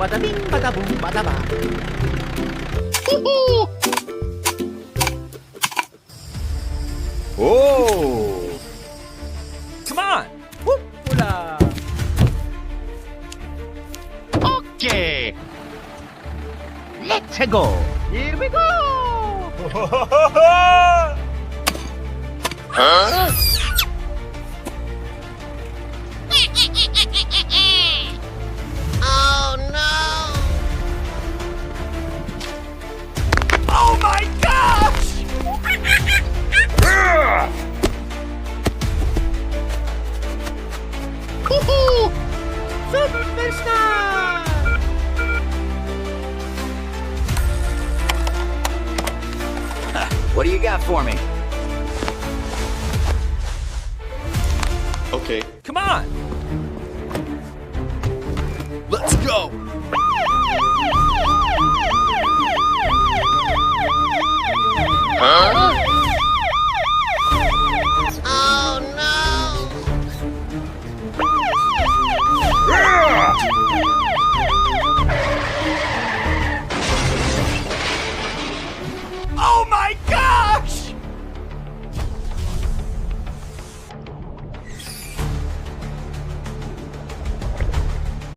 bada bing, bada boom, bada bang. Oh! Come on! Whoop, hula. Okay. Let's go. Here we go. Huh? Oh no! Oh my gosh! Super Star. What do you got for me? Okay. Come on! Let's go!